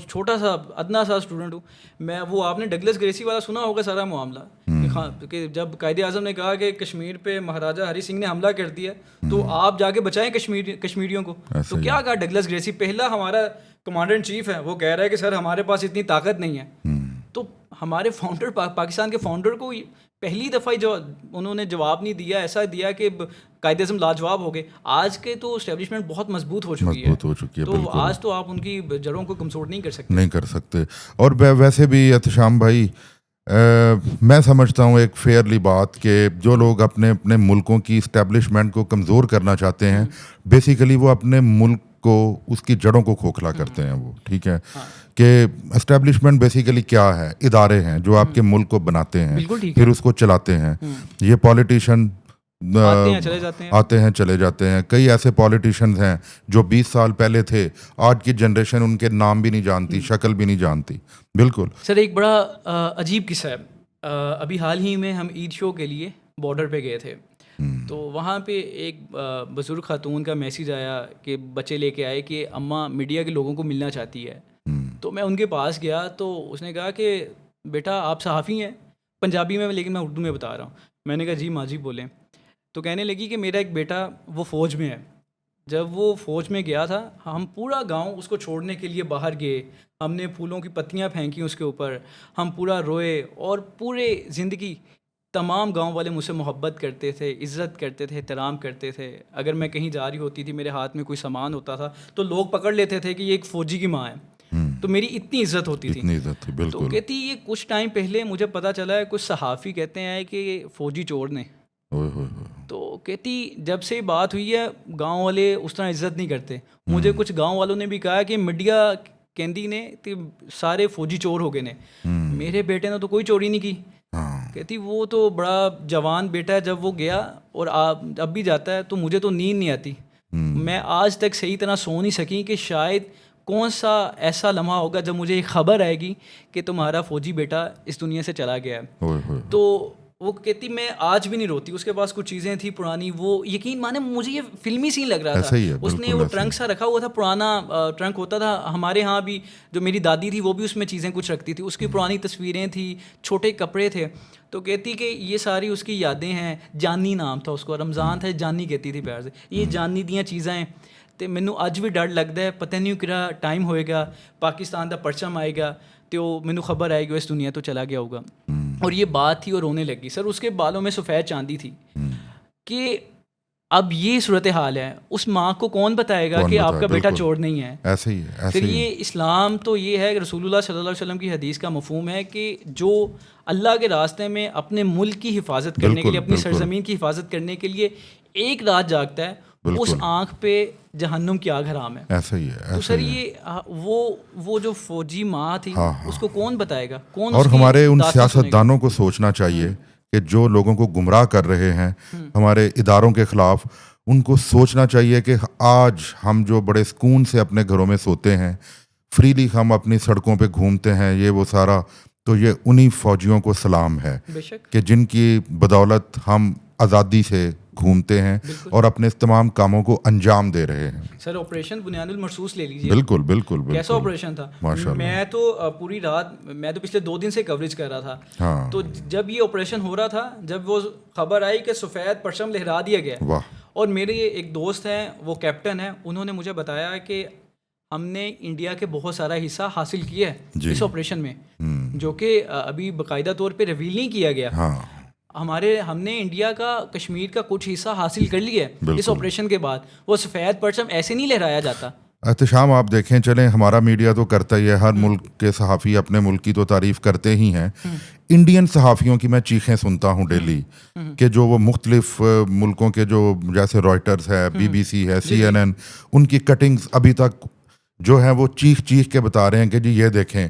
چھوٹا سا ادنا سا اسٹوڈنٹ ہوں میں. وہ آپ نے ڈگلس گریسی والا سنا ہوگا سارا معاملہ کہ جب قائد اعظم نے کہا کہ کشمیر پہ مہاراجہ ہری سنگھ نے حملہ کر دیا تو آپ جا کے بچائیں کشمیریوں کو. تو کیا کہا ڈگلس گریسی, پہلا ہمارا کمانڈر ان چیف ہے, وہ کہہ رہا ہے کہ سر ہمارے پاس اتنی طاقت نہیں ہے. تو ہمارے فاؤنڈر پاکستان کے فاؤنڈر کو پہلی دفعہ جو انہوں نے جواب نہیں دیا, ایسا دیا کہ قائد اعظم لاجواب ہو گئے. آج کے تو اسٹیبلشمنٹ بہت مضبوط ہو چکی ہے, تو آج تو آپ ان کی جڑوں کو کمزور نہیں کر سکتے. اور ویسے بھی احتشام بھائی میں سمجھتا ہوں ایک فیئرلی بات کہ جو لوگ اپنے اپنے ملکوں کی اسٹیبلشمنٹ کو کمزور کرنا چاہتے ہیں بیسیکلی وہ اپنے ملک کو اس کی جڑوں کو کھوکھلا کرتے ہیں. وہ ٹھیک ہے کہ اسٹیبلشمنٹ بیسیکلی کیا ہے, ادارے ہیں جو آپ کے ملک کو بناتے ہیں پھر اس کو چلاتے ہیں. یہ پولیٹیشین آتے ہیں چلے جاتے ہیں. کئی ایسے پولیٹیشنز ہیں جو 20 سال پہلے تھے, آج کی جنریشن ان کے نام بھی نہیں جانتی, شکل بھی نہیں جانتی. بالکل سر. ایک بڑا عجیب قصہ ہے. ابھی حال ہی میں ہم عید شو کے لیے بارڈر پہ گئے تھے, تو وہاں پہ ایک بزرگ خاتون کا میسیج آیا کہ بچے لے کے آئے کہ اماں میڈیا کے لوگوں کو ملنا چاہتی ہے. تو میں ان کے پاس گیا تو اس نے کہا کہ بیٹا آپ صحافی ہیں, پنجابی میں, لیکن میں اردو میں بتا رہا ہوں. میں نے کہا جی ماں جی بولیں. تو کہنے لگی کہ میرا ایک بیٹا وہ فوج میں ہے. جب وہ فوج میں گیا تھا ہم پورا گاؤں اس کو چھوڑنے کے لیے باہر گئے, ہم نے پھولوں کی پتیاں پھینکی اس کے اوپر, ہم پورا روئے, اور پورے زندگی تمام گاؤں والے مجھ سے محبت کرتے تھے, عزت کرتے تھے, احترام کرتے تھے. اگر میں کہیں جا رہی ہوتی تھی, میرے ہاتھ میں کوئی سامان ہوتا تھا تو لوگ پکڑ لیتے تھے کہ یہ ایک فوجی کی ماں ہے. تو میری اتنی عزت ہوتی تھی. تو کہتی یہ کچھ ٹائم پہلے مجھے پتا چلا ہے کچھ صحافی کہتے ہیں کہ فوجی چور نے. تو کہتی جب سے بات ہوئی ہے گاؤں والے اس طرح عزت نہیں کرتے. مجھے کچھ گاؤں والوں نے بھی کہا کہ میڈیا کہندی نے کہ سارے فوجی چور ہو گئے نے, میرے بیٹے نے تو کوئی چوری نہیں کی. کہتی وہ تو بڑا جوان بیٹا ہے, جب وہ گیا اور اب بھی جاتا ہے تو مجھے تو نیند نہیں آتی. میں آج تک صحیح طرح سو نہیں سکی کہ شاید کون سا ایسا لمحہ ہوگا جب مجھے ایک خبر آئے گی کہ تمہارا فوجی بیٹا اس دنیا سے چلا گیا ہے. تو وہ کہتی میں آج بھی نہیں روتی. اس کے پاس کچھ چیزیں تھیں پرانی, وہ یقین مانے مجھے یہ فلمی سین لگ رہا تھا. اس نے وہ ٹرنک سا رکھا ہوا تھا, پرانا ٹرنک ہوتا تھا ہمارے ہاں بھی, جو میری دادی تھی وہ بھی اس میں چیزیں کچھ رکھتی تھی. اس کی پرانی تصویریں تھیں, چھوٹے کپڑے تھے. تو کہتی کہ یہ ساری اس کی یادیں ہیں. جانی نام تھا اس کو, رمضان تھا, جانی کہتی تھی پیار سے. یہ جانی دیاں چیزاں ہیں. تو مینوں اج بھی ڈر لگتا ہے پتہ نہیں کہڑا ٹائم ہوئے گا, پاکستان دا پرچم آئے گا تو مینوں خبر آئے گی اس دنیا تو چلا گیا ہوگا. اور یہ بات تھی اور رونے لگی. سر اس کے بالوں میں سفید چاندی تھی کہ اب یہ صورتحال ہے, اس ماں کو کون بتائے گا کہ آپ کا بیٹا چور نہیں ہے. ایسے ہی ہے. پھر یہ اسلام تو یہ ہے کہ رسول اللہ صلی اللہ علیہ وسلم کی حدیث کا مفہوم ہے کہ جو اللہ کے راستے میں اپنے ملک کی حفاظت کرنے کے لیے, اپنی سرزمین کی حفاظت کرنے کے لیے ایک رات جاگتا ہے, اس آنکھ پہ جہنم کی آگ حرام ہے. ایسا ہی ہے. تو سر یہ وہ جو فوجی ماں تھی اس کو کون بتائے گا, کون. اور ہمارے ان سیاستدانوں کو سوچنا چاہیے کہ جو لوگوں کو گمراہ کر رہے ہیں ہمارے اداروں کے خلاف, ان کو سوچنا چاہیے کہ آج ہم جو بڑے سکون سے اپنے گھروں میں سوتے ہیں, فریلی ہم اپنی سڑکوں پہ گھومتے ہیں, یہ وہ سارا, تو یہ انہی فوجیوں کو سلام ہے کہ جن کی بدولت ہم آزادی سے گھومتے ہیں اور اپنے تمام کاموں کو انجام دے رہے ہیں. سر آپریشن بنیاد المرصوص لے لیجیے. بالکل بالکل. کیسا آپریشن تھا. میں تو پوری رات, میں تو پچھلے 2 دن سے کوریج کر رہا تھا. تو جب یہ آپریشن ہو رہا تھا, جب وہ خبر آئی کہ سفید پرچم لہرا دیا گیا, اور میرے ایک دوست ہیں وہ کیپٹن ہیں, انہوں نے مجھے بتایا کہ ہم نے انڈیا کے بہت سارا حصہ حاصل کیا ہے اس آپریشن میں, جو کہ ابھی باقاعدہ طور پہ ریویل نہیں کیا گیا. ہم نے انڈیا کا کشمیر کا کچھ حصہ حاصل کر لیا ہے اس آپریشن کے بعد. وہ سفید پرچم ایسے نہیں لہرایا جاتا. احتشام آپ دیکھیں چلیں, ہمارا میڈیا تو کرتا ہی ہے, ہر ملک کے صحافی اپنے ملک کی تو تعریف کرتے ہی ہیں. انڈین صحافیوں کی میں چیخیں سنتا ہوں ڈیلی کہ جو وہ مختلف ملکوں کے جو جیسے رائٹرز ہے, BBC ہے, CNN, ان کی کٹنگز ابھی تک جو ہیں وہ چیخ کے بتا رہے ہیں کہ جی یہ دیکھیں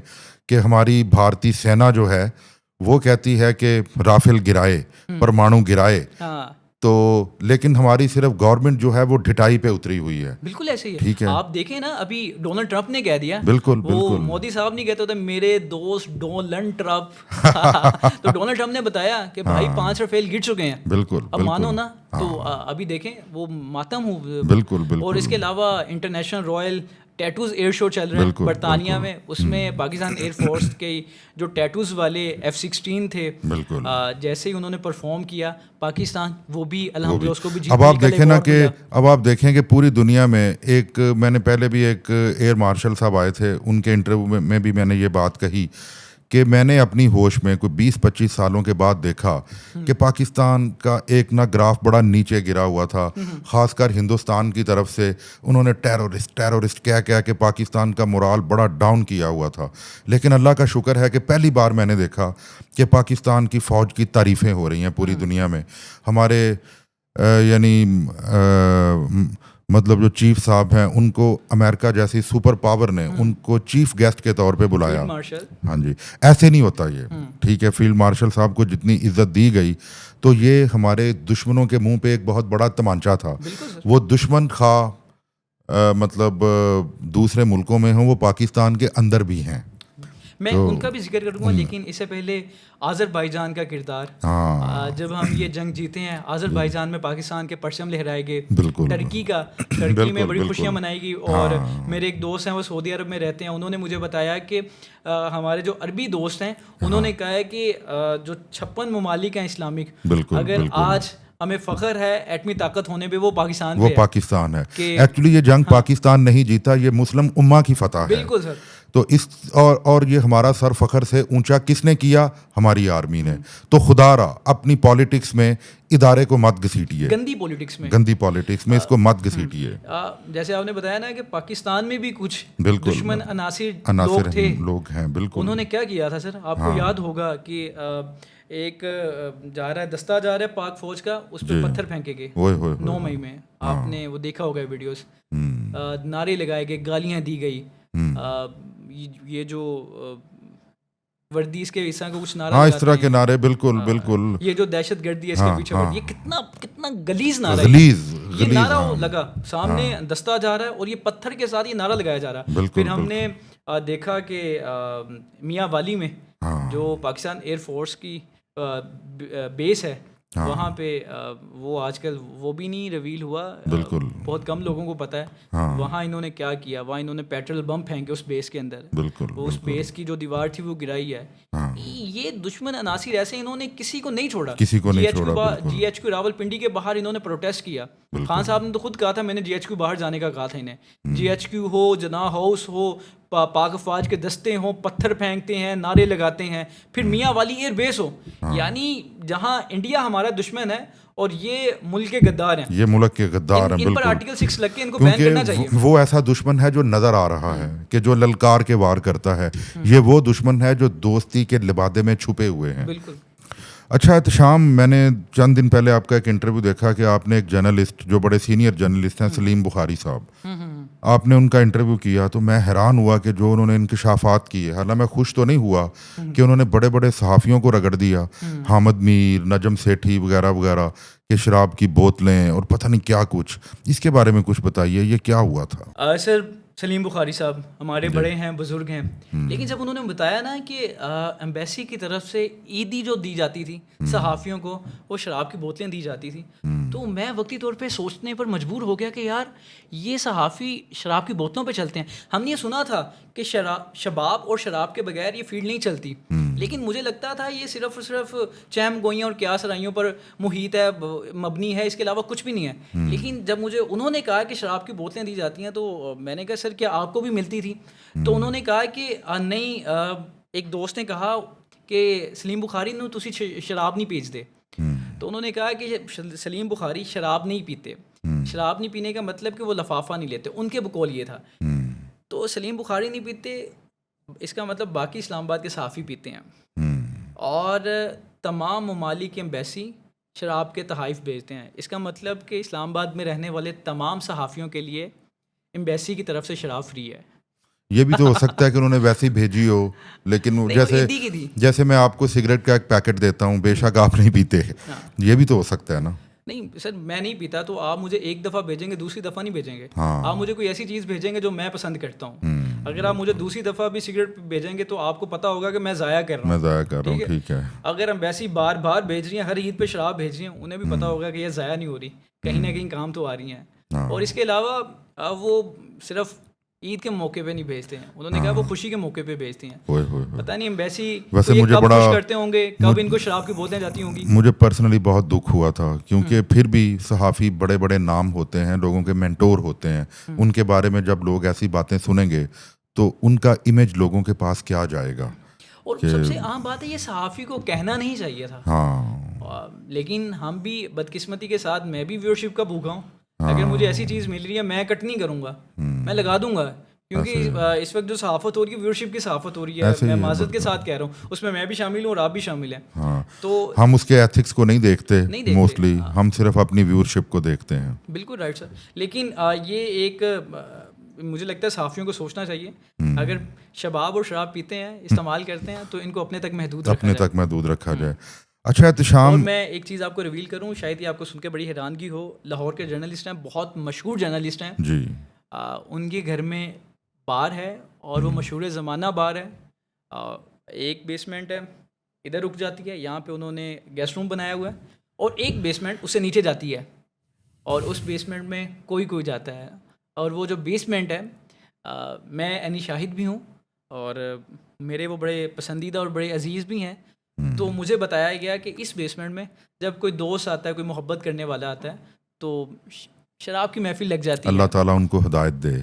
کہ ہماری بھارتی سینا جو ہے وہ کہتی ہے کہ رافیل گرائے, پرمانو گرائے, تو لیکن ہماری صرف گورنمنٹ جو ہے وہ ڈٹائی پہ اتری ہوئی ہے. بالکل ایسے ہی ہے. آپ دیکھیں نا, ابھی ڈونلڈ ٹرمپ نے کہہ دیا. بالکل وہ مودی صاحب نہیں کہتے ہوتے میرے دوست ڈونلڈ ٹرمپ. تو ڈونلڈ ٹرمپ نے بتایا کہ بھائی 5 رافیل گر چکے ہیں. بالکل. اب مانو نا, تو ابھی دیکھیں وہ ماتم ہو. بالکل. اور اس کے علاوہ انٹرنیشنل رائل ٹیٹوز ایئر شو چل رہا ہے بالکل، برطانیہ بالکل۔ میں، اس میں پاکستان ایئر فورس کے جو ٹیٹوز والے F-16 تھے، بالکل جیسے ہی انہوں نے پرفارم کیا پاکستان وہ بھی الحمدللہ اس کو بھی اب جیتنے آپ کا دیکھیں نا ایوارڈ کہ ملا۔ اب آپ دیکھیں کہ پوری دنیا میں ایک میں نے پہلے بھی ایک ایئر مارشل صاحب آئے تھے، ان کے انٹرویو میں بھی میں نے یہ بات کہی کہ میں نے اپنی ہوش میں کوئی 20-25 سالوں کے بعد دیکھا کہ پاکستان کا ایک نا گراف بڑا نیچے گرا ہوا تھا، خاص کر ہندوستان کی طرف سے انہوں نے ٹیرورسٹ کہہ کے پاکستان کا مورال بڑا ڈاؤن کیا ہوا تھا۔ لیکن اللہ کا شکر ہے کہ پہلی بار میں نے دیکھا کہ پاکستان کی فوج کی تعریفیں ہو رہی ہیں پوری دنیا میں۔ ہمارے یعنی مطلب جو چیف صاحب ہیں ان کو امریکہ جیسی سپر پاور نے ان کو چیف گیسٹ کے طور پہ بلایا۔ فیلڈ مارشل، ہاں جی، ایسے نہیں ہوتا یہ، ٹھیک ہے، فیلڈ مارشل صاحب کو جتنی عزت دی گئی تو یہ ہمارے دشمنوں کے منہ پہ ایک بہت بڑا تمانچہ تھا۔ بالکل سر، وہ دشمن خواہ مطلب دوسرے ملکوں میں ہوں، وہ پاکستان کے اندر بھی ہیں۔ میں ان کا بھی ذکر کروں گا، لیکن اس سے پہلے آذربائیجان کا کردار، جب ہم یہ جنگ جیتے ہیں آذربائیجان میں پاکستان کے پرچم لہرائے گئے، بالکل، ترکی میں بڑی خوشیاں منائی گئی، اور میرے ایک دوست ہیں وہ سعودی عرب میں رہتے ہیں، انہوں نے مجھے بتایا کہ ہمارے جو عربی دوست ہیں انہوں نے کہا ہے کہ جو 56 ممالک ہیں اسلامک، اگر آج ہمیں فخر ہے ایٹمی طاقت ہونے پہ، وہ پاکستان وہ پہ پاکستان ہے۔ ایکچولی یہ جنگ پاکستان نہیں جیتا، یہ مسلم امہ کی فتح ہے۔ بالکل سر، تو اس اور یہ ہمارا سر فخر سے اونچا کس نے کیا؟ ہماری آرمی نے۔ تو خدا را اپنی پالیٹکس میں ادارے کو مت گھسیٹیے، گندی پولیٹکس میں اس کو مت گھسیٹیے۔ جیسے آپ نے بتایا نا کہ پاکستان میں بھی کچھ بالکل دشمن عناصر لوگ ہیں، بالکل۔ انہوں نے کیا کیا تھا سر، آپ کو یاد ہوگا کہ ایک جا رہا ہے دستہ جا رہا ہے پاک فوج کا، اس پہ پتھر پھینکے گئے 9 مئی میں، آپ نے وہ دیکھا ہوگا ویڈیوز، نعرے لگائے گئے، گالیاں دی گئی، یہ جو وردی اس کے حصہ کو کچھ نعرہ، ہاں اس طرح کے نعرے، بالکل بالکل، یہ جو دہشت گردی ہے اس کے پیچھے یہ کتنا گلیز نعرہ ہے، یہ نعرہ لگا سامنے دستہ جا رہا ہے اور یہ پتھر کے ساتھ یہ نعرہ لگایا جا رہا ہے۔ پھر ہم نے دیکھا کہ میاں والی میں جو پاکستان ایئر فورس کی بیس ہے، وہاں پہ وہ آج کل وہ بھی نہیں ریویل ہوا، بالکل بہت کم لوگوں کو پتہ ہے، وہاں انہوں نے کیا کیا، وہاں انہوں نے پیٹرول بم پھینکے اس بیس کے اندر، بالکل، وہ اس بیس کی جو دیوار تھی وہ گرائی ہے۔ یہ دشمن عناصر ایسے انہوں نے کسی کو نہیں چھوڑا، G H Q Rawalpindi کے باہر انہوں نے پروٹیسٹ کیا، خان صاحب نے تو خود کہا تھا میں نے جی ایچ کیو باہر جانے کا کہا تھا انہیں، جی ایچ کیو ہو، جناح ہاؤس ہو، پاک افواج کے دستے ہوں، پتھر پھینکتے ہیں، نعرے لگاتے ہیں، پھر میاں والی ایئر بیس ہو، یعنی جہاں انڈیا ہمارا دشمن ہے اور یہ ملک کے غدار ہیں، یہ ملک کے غدار ہیں، ان پر آرٹیکل 6 لگ کے ان کو بین کرنا چاہیے۔ وہ ایسا دشمن ہے جو نظر آ رہا ہے کہ جو للکار کے وار کرتا ہے، یہ وہ دشمن ہے جو دوستی کے لبادے میں چھپے ہوئے ہیں۔ بالکل۔ اچھا احتشام، میں نے چند دن پہلے آپ کا ایک انٹرویو دیکھا کہ آپ نے ایک جرنلسٹ جو بڑے سینئر جرنلسٹ ہیں، سلیم بخاری صاحب، آپ نے ان کا انٹرویو کیا تو میں حیران ہوا کہ جو انہوں نے انکشافات کیے، حالانکہ میں خوش تو نہیں ہوا کہ انہوں نے بڑے بڑے صحافیوں کو رگڑ دیا، حامد میر، نجم سیٹھی وغیرہ وغیرہ، کہ شراب کی بوتلیں اور پتہ نہیں کیا کچھ، اس کے بارے میں کچھ بتائیے، یہ کیا ہوا تھا؟ سر سلیم بخاری صاحب ہمارے بڑے ہیں، بزرگ ہیں، لیکن جب انہوں نے بتایا نا کہ ایمبیسی کی طرف سے عیدی جو دی جاتی تھی صحافیوں کو، وہ شراب کی بوتلیں دی جاتی تھی، تو میں وقتی طور پہ سوچنے پر مجبور ہو گیا کہ یار یہ صحافی شراب کی بوتلوں پہ چلتے ہیں۔ ہم نے یہ سنا تھا کہ شباب اور شراب کے بغیر یہ فیلڈ نہیں چلتی، لیکن مجھے لگتا تھا یہ صرف اور صرف چہم گوئیوں اور قیاس رائیوں پر محیط ہے، مبنی ہے، اس کے علاوہ کچھ بھی نہیں ہے۔ لیکن جب مجھے انہوں نے کہا کہ شراب کی بوتلیں دی جاتی ہیں تو میں نے کہا سر کیا آپ کو بھی ملتی تھی؟ تو انہوں نے کہا کہ نہیں، ایک دوست نے کہا کہ سلیم بخاری نے تسی شراب نہیں پیچ دے، تو انہوں نے کہا کہ سلیم بخاری شراب نہیں پیتے، شراب نہیں پینے کا مطلب کہ وہ لفافہ نہیں لیتے، ان کے بقول یہ تھا، تو سلیم بخاری نہیں پیتے اس کا مطلب باقی اسلام آباد کے صحافی پیتے ہیں، اور تمام ممالک کی ایمبیسی شراب کے تحائف بھیجتے ہیں، اس کا مطلب کہ اسلام آباد میں رہنے والے تمام صحافیوں کے لیے ایمبیسی کی طرف سے شراب فری ہے۔ یہ بھی تو ہو سکتا ہے کہ انہوں نے ویسے ہی بھیجی ہو، لیکن جیسے میں آپ کو سگریٹ کا ایک پیکٹ دیتا ہوں، بے شک آپ نہیں پیتے، یہ بھی تو ہو سکتا ہے نا؟ نہیں سر، میں نہیں پیتا تو آپ مجھے ایک دفعہ بھیجیں گے، دوسری دفعہ نہیں بھیجیں گے، آپ مجھے کوئی ایسی چیز بھیجیں گے جو میں پسند کرتا ہوں، اگر آپ مجھے دوسری دفعہ بھی سگریٹ بھیجیں گے تو آپ کو پتا ہوگا کہ میں ضائع کر رہا ہوں، ٹھیک ہے؟ اگر ہم ویسی بار بار بھیج رہی ہیں، ہر عید پہ شراب بھیج رہی ہیں، انہیں بھی پتا ہوگا کہ یہ ضائع نہیں ہو رہی، کہیں نہ کہیں کام تو آ رہی ہیں، اور اس کے علاوہ وہ صرف عید کے موقع پہ نہیں بھیجتے ہیں. انہوں نے کہا وہ خوشی کے موقع پہ بھیجتے ہیں. پتہ نہیں ایمبیسی ویسے مجھے کب بڑا خوش کرتے ہوں گے, کب ان کو شراب کی بوتلیں جاتی ہوں گی. مجھے پرسنلی بہت دکھ ہوا تھا, کیونکہ پھر بھی صحافی بڑے بڑے نام ہوتے ہیں, لوگوں کے مینٹور ہوتے ہیں, ان کے بارے میں جب لوگ ایسی باتیں سنیں گے تو ان کا امیج لوگوں کے پاس کیا جائے گا. اور سب سے عام بات ہے یہ صحافی کو کہنا نہیں چاہیے تھا. ہاں, لیکن ہم بھی بدقسمتی کے ساتھ میں بھی ویورشپ کا بھوکا ہوں. اگر مجھے ایسی چیز مل رہی ہے میں کٹ نہیں کروں گا, میں لگا دوں گا, کیونکہ اس وقت جو صحافت ہو رہی ہے ویورشپ کی صحافت ہو رہی ہے. میں معذرت کے ساتھ کہہ رہا ہوں, اس میں بھی شامل ہوں اور آپ بھی شامل ہیں. تو ہم اس کے ایتھکس کو نہیں دیکھتے موسٹلی, ہم صرف اپنی ویورشپ کو دیکھتے ہیں. بالکل رائٹ سر. لیکن یہ ایک مجھے لگتا ہے صحافیوں کو سوچنا چاہیے, اگر شباب اور شراب پیتے ہیں, استعمال کرتے ہیں, تو ان کو اپنے تک محدود رکھا جائے. اچھا احتشام, اور میں ایک چیز آپ کو ریویل کروں, شاید یہ آپ کو سن کے بڑی حیرانگی ہو. لاہور کے جرنلسٹ ہیں, بہت مشہور جرنلسٹ ہیں جی, ان کے گھر میں بار ہے اور وہ مشہور زمانہ بار ہے. ایک بیسمنٹ ہے, ادھر رک جاتی ہے, یہاں پہ انہوں نے گیسٹ روم بنایا ہوا ہے, اور ایک بیسمنٹ اس سے نیچے جاتی ہے, اور اس بیسمنٹ میں کوئی جاتا ہے. اور وہ جو بیسمنٹ ہے, میں عینی شاہد بھی ہوں اور میرے وہ بڑے پسندیدہ اور بڑے عزیز بھی ہیں. تو مجھے بتایا گیا کہ اس بیسمنٹ میں جب کوئی دوست آتا ہے, کوئی محبت کرنے والا آتا ہے, تو شراب کی محفل لگ جاتی ہے. اللہ تعالیٰ ان کو ہدایت دے.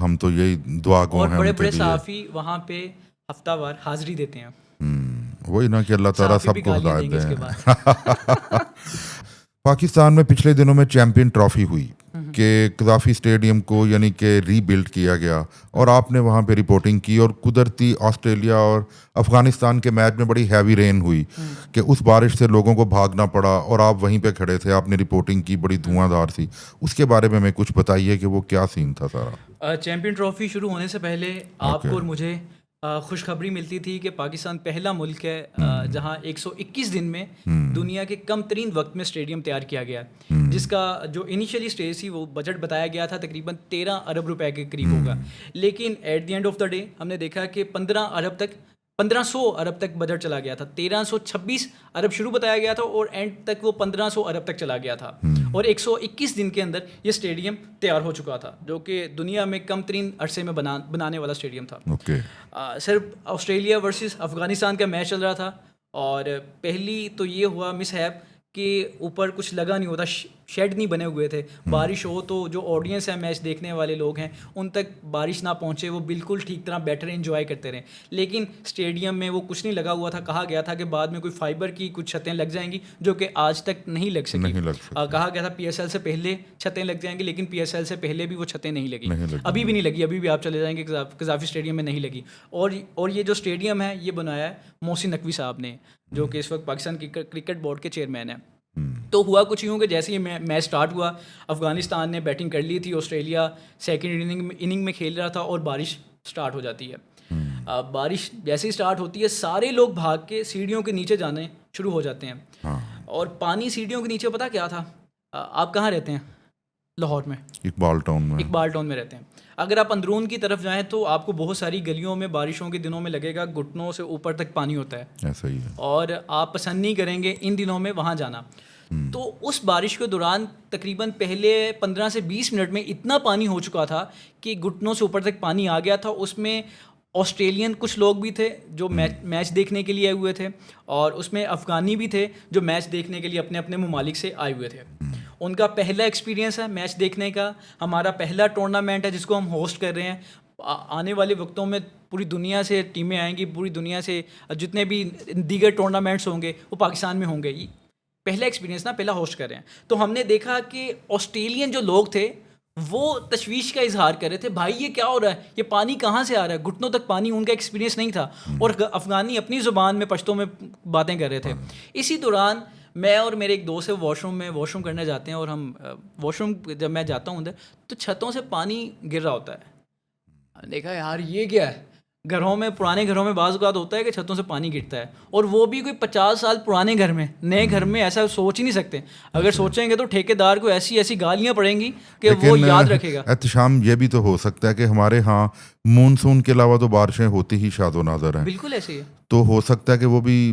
ہم تو یہی دعا گو ہیں. اور بڑے بڑے صحافی وہاں پہ ہفتہ وار حاضری دیتے ہیں. وہی نا کہ اللہ تعالیٰ سب کو ہدایت دے. پاکستان میں پچھلے دنوں میں چیمپئن ٹرافی ہوئی کہ قذافی اسٹیڈیم کو یعنی کہ ری بلڈ کیا گیا, اور آپ نے وہاں پہ رپورٹنگ کی, اور قدرتی آسٹریلیا اور افغانستان کے میچ میں بڑی ہیوی رین ہوئی کہ اس بارش سے لوگوں کو بھاگنا پڑا, اور آپ وہیں پہ کھڑے تھے, آپ نے رپورٹنگ کی, بڑی دھواں دھار سی. اس کے بارے میں ہمیں کچھ بتائیے کہ وہ کیا سین تھا سارا. چیمپئن ٹرافی شروع ہونے سے پہلے آپ کو اور مجھے خوشخبری ملتی تھی کہ پاکستان پہلا ملک ہے جہاں 121 دن میں دنیا کے کم ترین وقت میں اسٹیڈیم تیار کیا گیا, جس کا جو انیشلی اسٹیج تھی وہ بجٹ بتایا گیا تھا تقریباً 13 ارب روپے کے قریب ہوگا. لیکن at the end of the day ہم نے دیکھا کہ 1500 ارب تک بجٹ چلا گیا تھا. 1326 ارب شروع بتایا گیا تھا اور اینڈ تک وہ 1500 ارب تک چلا گیا تھا, اور 121 دن کے اندر یہ اسٹیڈیم تیار ہو چکا تھا, جو کہ دنیا میں کم ترین عرصے میں بنانے والا اسٹیڈیم تھا. صرف آسٹریلیا ورسز افغانستان کا میچ چل رہا تھا, اور پہلی تو یہ ہوا مس ہیپ کہ اوپر کچھ لگا نہیں ہوتا, شیڈ نہیں بنے ہوئے تھے. بارش ہو تو جو آڈینس ہے, میچ دیکھنے والے لوگ ہیں, ان تک بارش نہ پہنچے, وہ بالکل ٹھیک طرح بیٹھ رہے, انجوائے کرتے رہیں. لیکن اسٹیڈیم میں وہ کچھ نہیں لگا ہوا تھا. کہا گیا تھا کہ بعد میں کوئی فائبر کی کچھ چھتیں لگ جائیں گی, جو کہ آج تک نہیں لگ سکی. کہا گیا تھا PSL سے پہلے چھتیں لگ جائیں گی, لیکن PSL سے پہلے بھی وہ چھتیں نہیں لگی, ابھی بھی نہیں لگی. ابھی بھی آپ چلے جائیں گے قذافی اسٹیڈیم میں نہیں لگی. اور یہ جو اسٹیڈیم ہے یہ بنایا ہے محسن نقوی صاحب نے, جو کہ اس وقت پاکستان کرکٹ بورڈ کے چیئرمین ہیں. تو ہوا کچھ یوں کہ جیسے ہی میچ سٹارٹ ہوا, افغانستان نے بیٹنگ کر لی تھی, آسٹریلیا سیکنڈ اننگ میں کھیل رہا تھا, اور بارش سٹارٹ ہو جاتی ہے. بارش جیسے ہی سٹارٹ ہوتی ہے, سارے لوگ بھاگ کے سیڑھیوں کے نیچے جانے شروع ہو جاتے ہیں, اور پانی سیڑھیوں کے نیچے پتہ کیا تھا؟ آپ کہاں رہتے ہیں؟ لاہور میں, اقبال ٹاؤن میں رہتے ہیں. اگر آپ اندرون کی طرف جائیں تو آپ کو بہت ساری گلیوں میں بارشوں کے دنوں میں لگے گا گھٹنوں سے اوپر تک پانی ہوتا ہے, ایسا ہی ہے, اور آپ پسند نہیں کریں گے ان دنوں میں وہاں جانا. تو اس بارش کے دوران تقریباً پہلے 15 سے 20 منٹ میں اتنا پانی ہو چکا تھا کہ گھٹنوں سے اوپر تک پانی آ گیا تھا. اس میں آسٹریلین کچھ لوگ بھی تھے جو میچ دیکھنے کے لیے آئے ہوئے تھے, اور اس میں افغانی بھی تھے جو میچ دیکھنے کے لیے اپنے اپنے ممالک سے آئے ہوئے تھے. ان کا پہلا ایکسپیرینس ہے میچ دیکھنے کا. ہمارا پہلا ٹورنامنٹ ہے جس کو ہم ہوسٹ کر رہے ہیں. آنے والے وقتوں میں پوری دنیا سے ٹیمیں آئیں گی, پوری دنیا سے جتنے بھی دیگر ٹورنامنٹس ہوں گے وہ پاکستان میں ہوں گے. پہلا ایکسپیرینس نا, پہلا ہوسٹ کر رہے ہیں. تو ہم نے دیکھا کہ آسٹریلین جو لوگ تھے وہ تشویش کا اظہار کر رہے تھے, بھائی یہ کیا ہو رہا ہے, یہ پانی کہاں سے آ رہا ہے, گھٹنوں تک پانی. ان کا ایکسپیرینس نہیں تھا, اور افغانی اپنی زبان میں پشتوں میں باتیں کر رہے تھے. اسی دوران میں اور میرے ایک دوست ہے واش روم کرنے جاتے ہیں, اور ہم واش روم جب میں جاتا ہوں ادھر تو چھتوں سے پانی گر رہا ہوتا ہے. دیکھا یار یہ کیا ہے, گھروں میں پرانے گھروں میں بعض اوقات ہوتا ہے کہ چھتوں سے پانی گرتا ہے, اور وہ بھی کوئی 50 سال پرانے گھر میں. نئے گھر میں ایسا سوچ ہی نہیں سکتے. اگر سوچیں گے تو ٹھیکیدار کو ایسی گالیاں پڑیں گی کہ وہ یاد رکھے گا. احتشام یہ بھی تو ہو سکتا ہے کہ ہمارے ہاں مونسون کے علاوہ تو بارشیں ہوتی ہی شاد و نادر ہیں. بالکل ایسے ہی ہے. تو ہو سکتا ہے کہ وہ بھی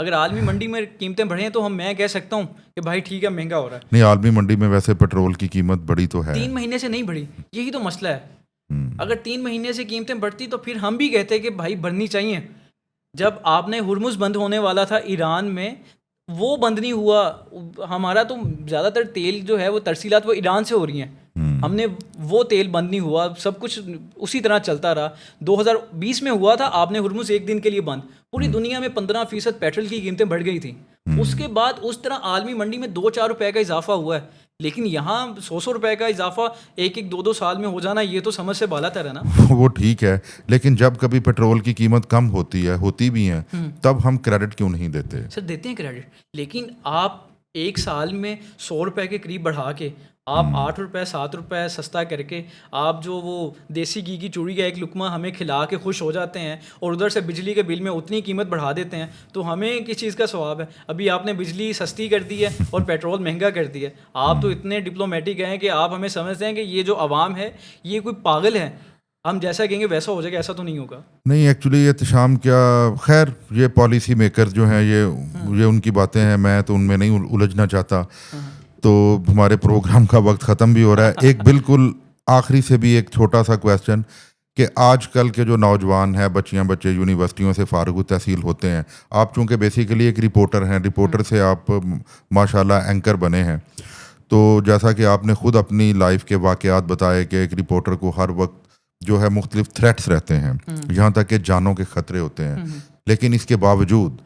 اگر عالمی منڈی میں قیمتیں بڑھیں تو میں کہہ سکتا ہوں کہ بھائی ٹھیک ہے مہنگا ہو رہا ہے. نہیں عالمی منڈی میں ویسے پیٹرول کی قیمت بڑی تو ہے, 3 مہینے سے نہیں بڑھی, یہی تو مسئلہ ہے. اگر 3 مہینے سے قیمتیں بڑھتی تو پھر ہم بھی کہتے کہ بھائی بڑھنی چاہیے. جب آپ نے ہرمز بند ہونے والا تھا ایران میں, وہ بند نہیں ہوا. ہمارا تو زیادہ تر تیل جو ہے وہ ترسیلات وہ ایران سے ہو رہی ہیں, ہم نے وہ تیل بند نہیں ہوا, سب کچھ اسی طرح چلتا رہا. 2020 میں ہوا تھا, آپ نے ہرمز ایک دن کے لیے بند, پوری دنیا میں 15% پیٹرول کی قیمتیں بڑھ گئی تھیں. اس کے بعد اس طرح عالمی منڈی میں 2-4 روپے کا اضافہ ہوا ہے, لیکن یہاں 100 روپے کا اضافہ 1-2 سال میں ہو جانا, یہ تو سمجھ سے بالا تر ہے نا. وہ ٹھیک ہے, لیکن جب کبھی پیٹرول کی قیمت کم ہوتی ہے, ہوتی بھی ہیں, تب ہم کریڈٹ کیوں نہیں دیتے؟ سر دیتے ہیں کریڈٹ, لیکن آپ ایک سال میں 100 روپے کے قریب بڑھا کے, آپ 8 روپے 7 روپے سستا کر کے آپ جو وہ دیسی گھی کی چوڑی کا ایک لقمہ ہمیں کھلا کے خوش ہو جاتے ہیں, اور ادھر سے بجلی کے بل میں اتنی قیمت بڑھا دیتے ہیں, تو ہمیں کس چیز کا ثواب ہے؟ ابھی آپ نے بجلی سستی کر دی ہے اور پیٹرول مہنگا کر دیا ہے. آپ تو اتنے ڈپلومیٹک ہیں کہ آپ ہمیں سمجھتے ہیں کہ یہ جو عوام ہے یہ کوئی پاگل ہے, ہم جیسا کہیں گے ویسا ہو جائے گا. ایسا تو نہیں ہوگا. نہیں ایکچولی احتشام کیا, خیر یہ پالیسی میکر جو ہیں یہ ان کی باتیں ہیں, میں تو ان میں نہیں الجھنا چاہتا. تو ہمارے پروگرام کا وقت ختم بھی ہو رہا ہے. ایک بالکل آخری سے بھی ایک چھوٹا سا کویسچن کہ آج کل کے جو نوجوان ہیں, بچے یونیورسٹیوں سے فارغ التحصیل ہوتے ہیں, آپ چونکہ بیسیکلی ایک رپورٹر ہیں, رپورٹر سے آپ ماشاءاللہ اینکر بنے ہیں, تو جیسا کہ آپ نے خود اپنی لائف کے واقعات بتائے کہ ایک رپورٹر کو ہر وقت جو ہے مختلف تھریٹس رہتے ہیں, یہاں تک کہ جانوں کے خطرے ہوتے ہیں, لیکن اس کے باوجود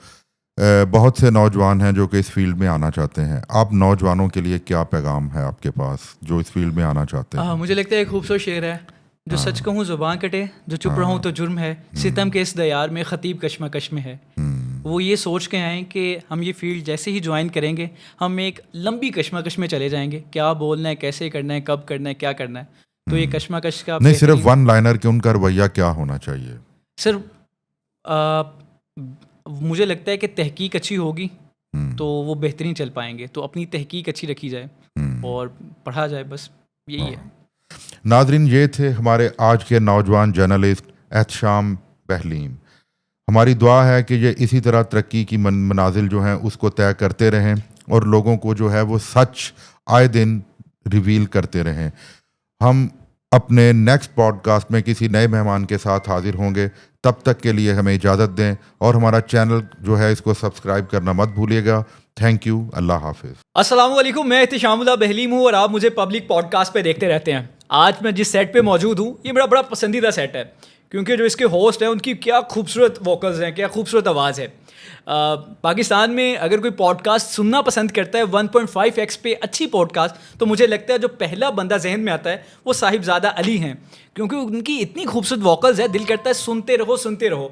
بہت سے نوجوان ہیں جو کہ اس فیلڈ میں آنا چاہتے ہیں. آپ نوجوانوں کے لیے کیا پیغام ہے آپ کے پاس جو اس فیلڈ میں آنا چاہتے ہیں؟ مجھے لگتا ہے ایک خوبصورت شعر ہے, جو سچ کہوں زباں کٹے, جو چپ رہوں تو جرم ہے, ستم کے اس دیار میں خطیب کشمکش میں ہے. وہ یہ سوچ کے آئیں کہ ہم یہ فیلڈ جیسے ہی جوائن کریں گے ہم ایک لمبی کشمکش میں چلے جائیں گے, کیا بولنا ہے, کیسے کرنا ہے, کب کرنا ہے, کیا کرنا ہے. تو یہ کشمکش کا نہیں صرف ون لائنر کہ ان کا رویہ کیا ہونا چاہیے. سر مجھے لگتا ہے کہ تحقیق اچھی ہوگی تو وہ بہترین چل پائیں گے. تو اپنی تحقیق اچھی رکھی جائے اور پڑھا جائے, بس یہی ہے. ناظرین یہ تھے ہمارے آج کے نوجوان جرنلسٹ احتشام بہلیم. ہماری دعا ہے کہ یہ اسی طرح ترقی کی منازل جو ہیں اس کو طے کرتے رہیں اور لوگوں کو جو ہے وہ سچ آئے دن ریویل کرتے رہیں. ہم اپنے نیکسٹ پوڈ کاسٹ میں کسی نئے مہمان کے ساتھ حاضر ہوں گے. تب تک کے لیے ہمیں اجازت دیں اور ہمارا چینل جو ہے اس کو سبسکرائب کرنا مت بھولیے گا. تھینک یو, اللہ حافظ. السلام علیکم, میں احتشام اللہ بہلیم ہوں اور آپ مجھے پبلک پوڈ کاسٹ پہ دیکھتے رہتے ہیں. آج میں جس سیٹ پہ موجود ہوں یہ میرا بڑا پسندیدہ سیٹ ہے, کیونکہ جو اس کے ہوسٹ ہیں ان کی کیا خوبصورت ووکلز ہیں, کیا خوبصورت آواز ہے. پاکستان میں اگر کوئی پوڈ کاسٹ سننا پسند کرتا ہے 1.5x پہ اچھی پوڈ کاسٹ, تو مجھے لگتا ہے جو پہلا بندہ ذہن میں آتا ہے وہ صاحبزادہ علی ہیں, کیونکہ ان کی اتنی خوبصورت ووکلز ہے, دل کرتا ہے سنتے رہو سنتے رہو.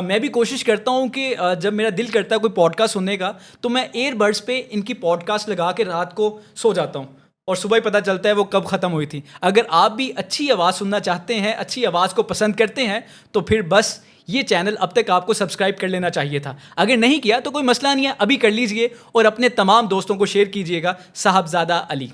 میں بھی کوشش کرتا ہوں کہ جب میرا دل کرتا ہے کوئی پوڈ کاسٹ سننے کا تو میں ایئر بڈس پہ ان کی پوڈ کاسٹ لگا کے رات کو سو جاتا ہوں اور صبح ہی پتہ چلتا ہے وہ کب ختم ہوئی تھی. اگر آپ بھی اچھی آواز سننا چاہتے ہیں, اچھی آواز کو پسند کرتے ہیں, تو پھر بس یہ چینل اب تک آپ کو سبسکرائب کر لینا چاہیے تھا. اگر نہیں کیا تو کوئی مسئلہ نہیں ہے, ابھی کر لیجئے اور اپنے تمام دوستوں کو شیئر کیجئے گا. صاحبزادہ علی.